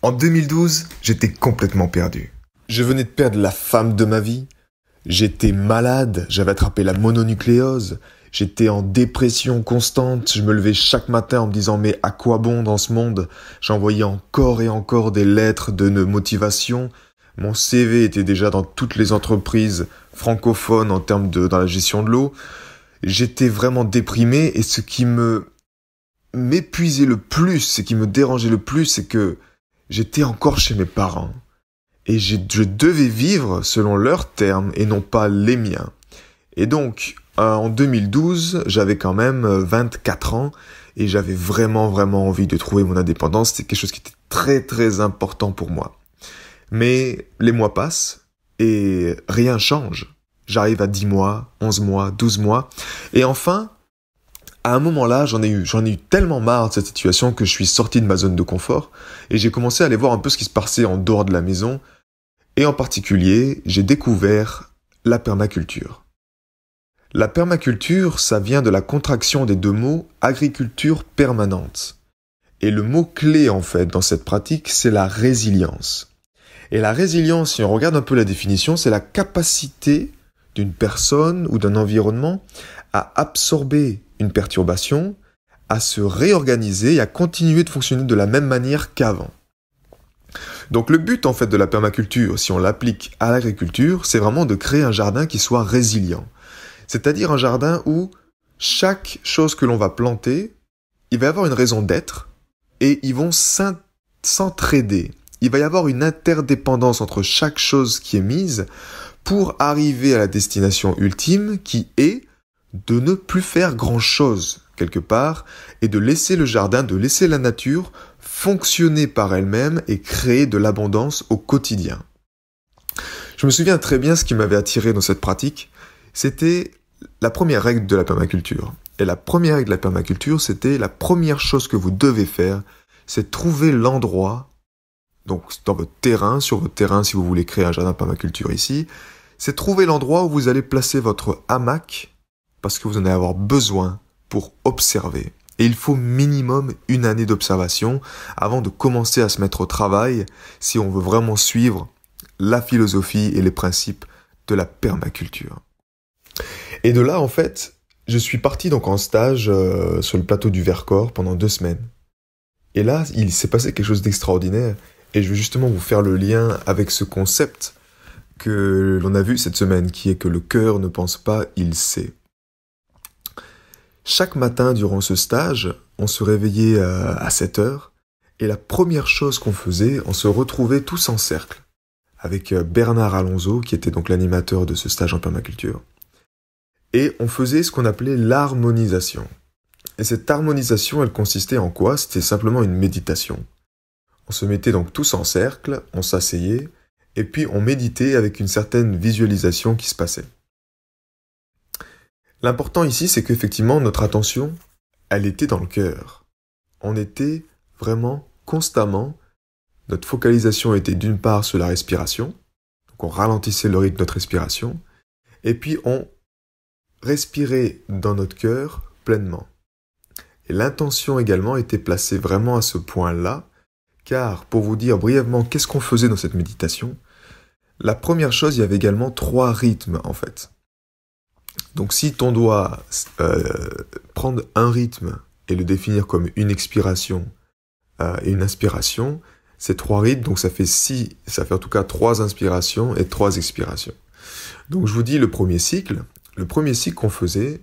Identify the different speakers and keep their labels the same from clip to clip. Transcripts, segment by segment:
Speaker 1: En 2012, j'étais complètement perdu. Je venais de perdre la femme de ma vie. J'étais malade, j'avais attrapé la mononucléose. J'étais en dépression constante. Je me levais chaque matin en me disant mais à quoi bon dans ce monde? J'envoyais encore et encore des lettres de motivation. Mon CV était déjà dans toutes les entreprises francophones en termes dans la gestion de l'eau. J'étais vraiment déprimé et ce qui m'épuisait le plus, ce qui me dérangeait le plus, c'est que j'étais encore chez mes parents. Et je devais vivre selon leurs termes et non pas les miens. Et donc, en 2012, j'avais quand même 24 ans et j'avais vraiment envie de trouver mon indépendance. C'était quelque chose qui était très important pour moi. Mais les mois passent et rien change. J'arrive à 10 mois, 11 mois, 12 mois. Et enfin, à un moment-là, j'en ai eu tellement marre de cette situation que je suis sorti de ma zone de confort et j'ai commencé à aller voir un peu ce qui se passait en dehors de la maison. Et en particulier, j'ai découvert la permaculture. La permaculture, ça vient de la contraction des deux mots agriculture permanente. Et le mot-clé, en fait, dans cette pratique, c'est la résilience. Et la résilience, si on regarde un peu la définition, c'est la capacité d'une personne ou d'un environnement à absorber une perturbation, à se réorganiser et à continuer de fonctionner de la même manière qu'avant. Donc le but en fait de la permaculture, si on l'applique à l'agriculture, c'est vraiment de créer un jardin qui soit résilient. C'est-à-dire un jardin où chaque chose que l'on va planter, il va y avoir une raison d'être et ils vont s'entraider. Il va y avoir une interdépendance entre chaque chose qui est mise pour arriver à la destination ultime qui est de ne plus faire grand-chose quelque part et de laisser le jardin, de laisser la nature fonctionner par elle-même et créer de l'abondance au quotidien. Je me souviens très bien ce qui m'avait attiré dans cette pratique, c'était la première règle de la permaculture. Et la première règle de la permaculture, c'était la première chose que vous devez faire, c'est trouver l'endroit, donc dans votre terrain, sur votre terrain si vous voulez créer un jardin de permaculture ici, c'est trouver l'endroit où vous allez placer votre hamac, parce que vous en allez avoir besoin pour observer. Et il faut minimum 1 année d'observation avant de commencer à se mettre au travail si on veut vraiment suivre la philosophie et les principes de la permaculture. Et de là, en fait, je suis parti donc en stage sur le plateau du Vercors pendant 2 semaines. Et là, il s'est passé quelque chose d'extraordinaire. Et je vais justement vous faire le lien avec ce concept que l'on a vu cette semaine, qui est que le cœur ne pense pas, il sait. Chaque matin durant ce stage, on se réveillait à 7 heures et la première chose qu'on faisait, on se retrouvait tous en cercle avec Bernard Alonso qui était donc l'animateur de ce stage en permaculture. Et on faisait ce qu'on appelait l'harmonisation. Et cette harmonisation, elle consistait en quoi? C'était simplement une méditation. On se mettait donc tous en cercle, on s'asseyait et puis on méditait avec une certaine visualisation qui se passait. L'important ici, c'est qu'effectivement, notre attention, elle était dans le cœur. On était vraiment constamment, notre focalisation était d'une part sur la respiration, donc on ralentissait le rythme de notre respiration, et puis on respirait dans notre cœur pleinement. Et l'intention également était placée vraiment à ce point-là, car pour vous dire brièvement qu'est-ce qu'on faisait dans cette méditation, la première chose, il y avait également 3 rythmes en fait. Donc si on doit prendre un rythme et le définir comme une expiration et une inspiration, c'est 3 rythmes, donc ça fait en tout cas 3 inspirations et 3 expirations. Donc je vous dis le premier cycle qu'on faisait,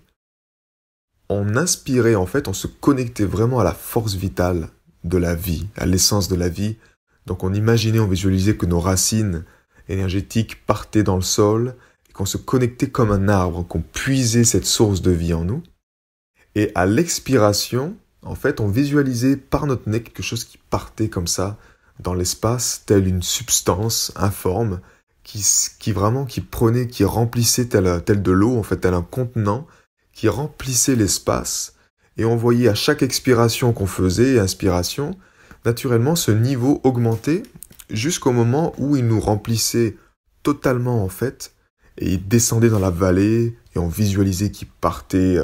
Speaker 1: on inspirait en fait, on se connectait vraiment à la force vitale de la vie, à l'essence de la vie. Donc on visualisait que nos racines énergétiques partaient dans le sol, qu'on se connectait comme un arbre, qu'on puisait cette source de vie en nous. Et à l'expiration, en fait, on visualisait par notre nez quelque chose qui partait comme ça dans l'espace, telle une substance informe, qui remplissait tel de l'eau, en fait, tel un contenant, qui remplissait l'espace. Et on voyait à chaque expiration qu'on faisait, et inspiration, naturellement, ce niveau augmentait jusqu'au moment où il nous remplissait totalement, en fait, et il descendait dans la vallée et on visualisait qu'il partait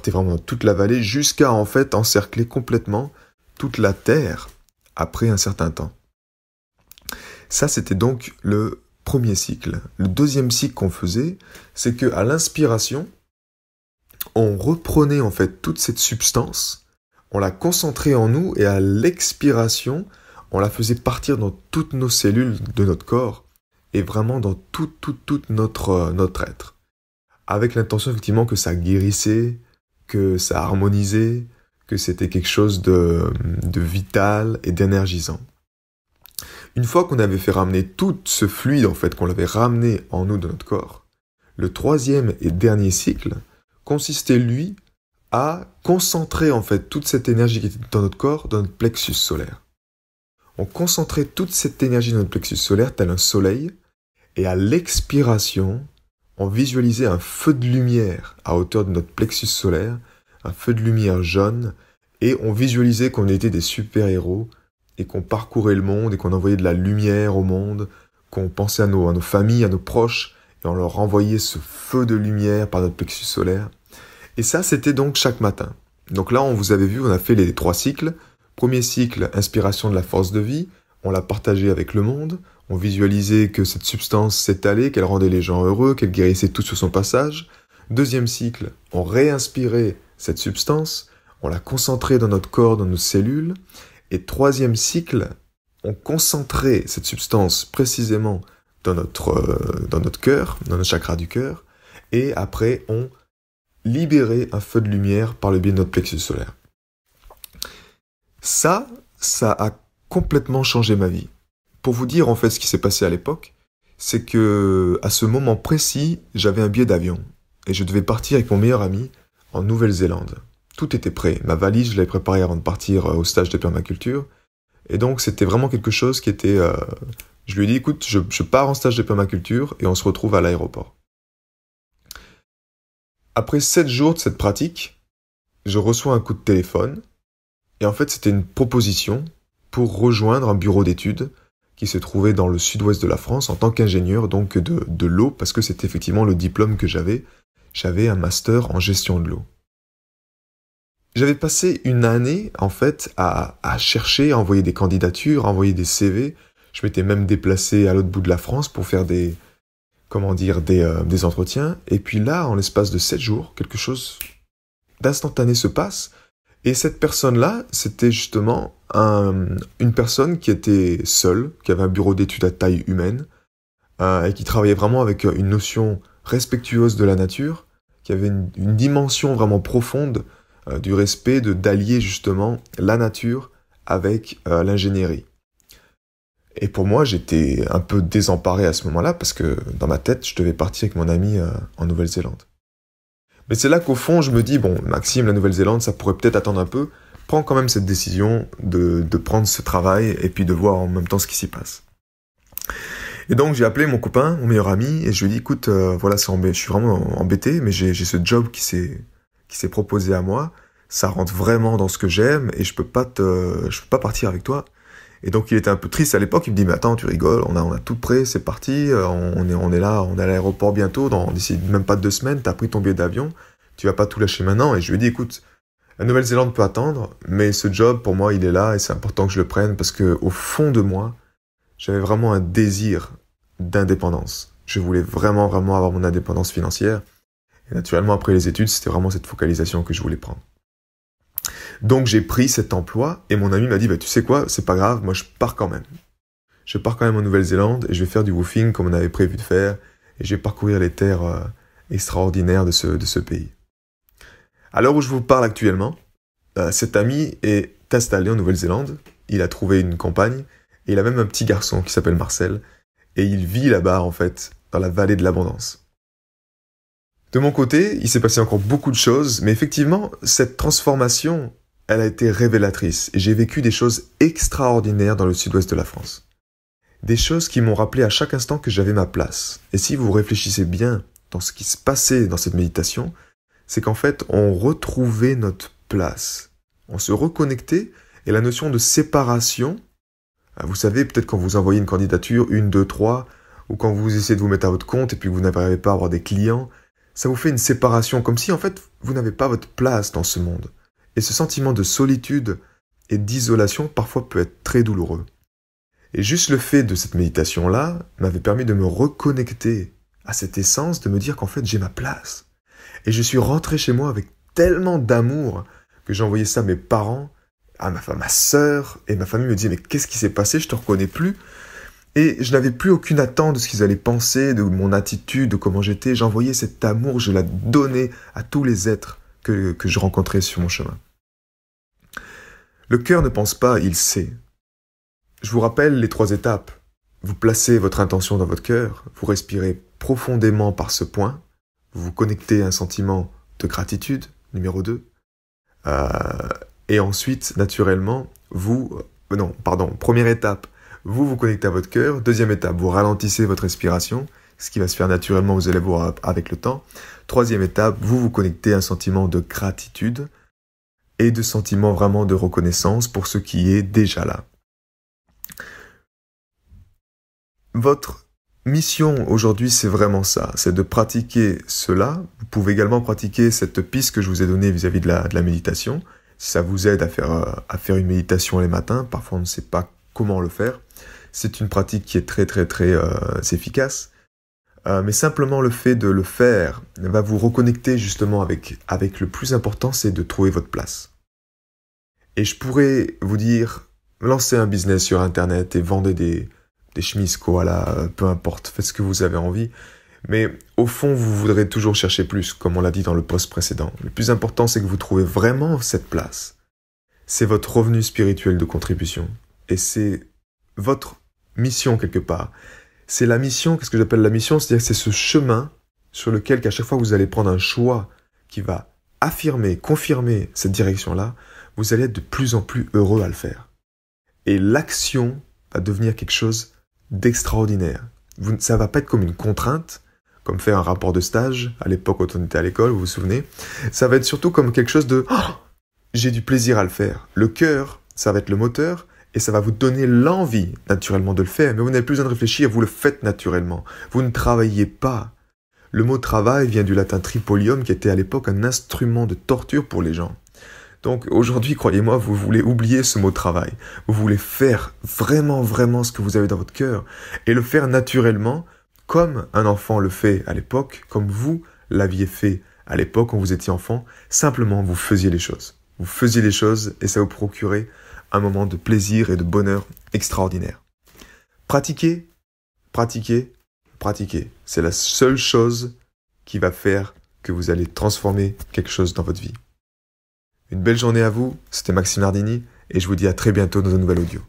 Speaker 1: vraiment dans toute la vallée jusqu'à en fait encercler complètement toute la terre après un certain temps. Ça, c'était donc le premier cycle. Le deuxième cycle qu'on faisait, c'est qu'à l'inspiration, on reprenait en fait toute cette substance, on la concentrait en nous et à l'expiration, on la faisait partir dans toutes nos cellules de notre corps et vraiment dans tout notre être. Avec l'intention effectivement que ça guérissait, que ça harmonisait, que c'était quelque chose de vital et d'énergisant. Une fois qu'on avait fait ramener tout ce fluide, en fait, qu'on l'avait ramené en nous de notre corps, le troisième et dernier cycle consistait, lui, à concentrer, en fait, toute cette énergie qui était dans notre corps, dans notre plexus solaire. On concentrait toute cette énergie dans notre plexus solaire, tel un soleil, et à l'expiration, on visualisait un feu de lumière à hauteur de notre plexus solaire, un feu de lumière jaune, et on visualisait qu'on était des super-héros, et qu'on parcourait le monde, et qu'on envoyait de la lumière au monde, qu'on pensait à nos familles, à nos proches, et on leur renvoyait ce feu de lumière par notre plexus solaire. Et ça, c'était donc chaque matin. Donc là, on vous avait vu, on a fait les 3 cycles. Premier cycle, inspiration de la force de vie, on l'a partagé avec le monde, on visualisait que cette substance s'étalait, qu'elle rendait les gens heureux, qu'elle guérissait tout sur son passage. Deuxième cycle, on réinspirait cette substance, on la concentrait dans notre corps, dans nos cellules. Et troisième cycle, on concentrait cette substance précisément dans notre cœur, dans notre chakra du cœur, et après on libérait un feu de lumière par le biais de notre plexus solaire. Ça a complètement changé ma vie. Pour vous dire en fait ce qui s'est passé à l'époque, c'est que à ce moment précis, j'avais un billet d'avion et je devais partir avec mon meilleur ami en Nouvelle-Zélande. Tout était prêt. Ma valise, je l'avais préparée avant de partir au stage de permaculture. Et donc, c'était vraiment quelque chose qui était... Je lui ai dit, écoute, je pars en stage de permaculture et on se retrouve à l'aéroport. Après 7 jours de cette pratique, je reçois un coup de téléphone. Et en fait, c'était une proposition pour rejoindre un bureau d'études qui se trouvait dans le sud-ouest de la France en tant qu'ingénieur donc de l'eau, parce que c'était effectivement le diplôme que j'avais. J'avais un master en gestion de l'eau. J'avais passé une année, en fait, à chercher, à envoyer des candidatures, à envoyer des CV. Je m'étais même déplacé à l'autre bout de la France pour faire des entretiens. Et puis là, en l'espace de 7 jours, quelque chose d'instantané se passe. Et cette personne-là, c'était justement une personne qui était seule, qui avait un bureau d'études à taille humaine, et qui travaillait vraiment avec une notion respectueuse de la nature, qui avait une dimension vraiment profonde du respect, d'allier justement la nature avec l'ingénierie. Et pour moi, j'étais un peu désemparé à ce moment-là, parce que dans ma tête, je devais partir avec mon ami en Nouvelle-Zélande. Mais c'est là qu'au fond, je me dis, bon, Maxime, la Nouvelle-Zélande, ça pourrait peut-être attendre un peu. Prends quand même cette décision de prendre ce travail et puis de voir en même temps ce qui s'y passe. Et donc, j'ai appelé mon copain, mon meilleur ami, et je lui ai dit, écoute, voilà, je suis vraiment embêté, mais j'ai ce job qui s'est proposé à moi. Ça rentre vraiment dans ce que j'aime et je peux pas partir avec toi. Et donc, il était un peu triste à l'époque. Il me dit, mais attends, tu rigoles, on a tout prêt, c'est parti, on est là, on est à l'aéroport bientôt, d'ici même pas 2 semaines, t'as pris ton billet d'avion, tu vas pas tout lâcher maintenant. Et je lui ai dit, écoute, la Nouvelle-Zélande peut attendre, mais ce job, pour moi, il est là et c'est important que je le prenne parce que, au fond de moi, j'avais vraiment un désir d'indépendance. Je voulais vraiment avoir mon indépendance financière. Et naturellement, après les études, c'était vraiment cette focalisation que je voulais prendre. Donc j'ai pris cet emploi et mon ami m'a dit, tu sais quoi, c'est pas grave, moi je pars quand même. Je pars quand même en Nouvelle-Zélande et je vais faire du woofing comme on avait prévu de faire et je vais parcourir les terres extraordinaires de ce pays. À l'heure où je vous parle actuellement, cet ami est installé en Nouvelle-Zélande, il a trouvé une compagne et il a même un petit garçon qui s'appelle Marcel et il vit là-bas en fait, dans la vallée de l'abondance. De mon côté, il s'est passé encore beaucoup de choses, mais effectivement, cette transformation, elle a été révélatrice et j'ai vécu des choses extraordinaires dans le sud-ouest de la France. Des choses qui m'ont rappelé à chaque instant que j'avais ma place. Et si vous réfléchissez bien dans ce qui se passait dans cette méditation, c'est qu'en fait, on retrouvait notre place. On se reconnectait et la notion de séparation, vous savez, peut-être quand vous envoyez une candidature, 1, 2, 3, ou quand vous essayez de vous mettre à votre compte et puis vous n'arrivez pas à avoir des clients, ça vous fait une séparation, comme si en fait vous n'avez pas votre place dans ce monde. Et ce sentiment de solitude et d'isolation parfois peut être très douloureux. Et juste le fait de cette méditation-là m'avait permis de me reconnecter à cette essence, de me dire qu'en fait j'ai ma place. Et je suis rentré chez moi avec tellement d'amour que j'ai envoyé ça à mes parents, à ma sœur, et ma famille me disait « Mais qu'est-ce qui s'est passé? Je te reconnais plus ». Et je n'avais plus aucune attente de ce qu'ils allaient penser, de mon attitude, de comment j'étais. J'envoyais cet amour, je la donnais à tous les êtres que je rencontrais sur mon chemin. Le cœur ne pense pas, il sait. Je vous rappelle les 3 étapes. Vous placez votre intention dans votre cœur, vous respirez profondément par ce point, vous vous connectez à un sentiment de gratitude, numéro 2, et ensuite, naturellement, première étape, vous vous connectez à votre cœur. Deuxième étape, vous ralentissez votre respiration, ce qui va se faire naturellement, vous allez voir avec le temps. Troisième étape, vous vous connectez à un sentiment de gratitude et de sentiment vraiment de reconnaissance pour ce qui est déjà là. Votre mission aujourd'hui, c'est vraiment ça, c'est de pratiquer cela. Vous pouvez également pratiquer cette piste que je vous ai donnée vis-à-vis de la méditation. Si ça vous aide à faire une méditation les matins, parfois on ne sait pas comment le faire. C'est une pratique qui est très efficace. Mais simplement le fait de le faire va vous reconnecter justement avec le plus important, c'est de trouver votre place. Et je pourrais vous dire, lancez un business sur Internet et vendez des chemises koala, peu importe, faites ce que vous avez envie. Mais au fond, vous voudrez toujours chercher plus, comme on l'a dit dans le post précédent. Le plus important, c'est que vous trouvez vraiment cette place. C'est votre revenu spirituel de contribution. Et c'est votre mission quelque part. C'est la mission, qu'est-ce que j'appelle la mission? C'est-à-dire que c'est ce chemin sur lequel, qu'à chaque fois vous allez prendre un choix qui va affirmer, confirmer cette direction-là, vous allez être de plus en plus heureux à le faire. Et l'action va devenir quelque chose d'extraordinaire. Ça va pas être comme une contrainte, comme faire un rapport de stage à l'époque quand on était à l'école, vous vous souvenez. Ça va être surtout comme quelque chose de j'ai du plaisir à le faire. Le cœur, ça va être le moteur et ça va vous donner l'envie naturellement de le faire, mais vous n'avez plus besoin de réfléchir, vous le faites naturellement. Vous ne travaillez pas. Le mot travail vient du latin tripolium qui était à l'époque un instrument de torture pour les gens. Donc aujourd'hui, croyez-moi, vous voulez oublier ce mot travail. Vous voulez faire vraiment ce que vous avez dans votre cœur et le faire naturellement comme un enfant le fait à l'époque, comme vous l'aviez fait à l'époque quand vous étiez enfant. Simplement, vous faisiez les choses. Vous faisiez les choses et ça vous procurait un moment de plaisir et de bonheur extraordinaire. Pratiquez. C'est la seule chose qui va faire que vous allez transformer quelque chose dans votre vie. Une belle journée à vous, c'était Maxime Nardini et je vous dis à très bientôt dans un nouvel audio.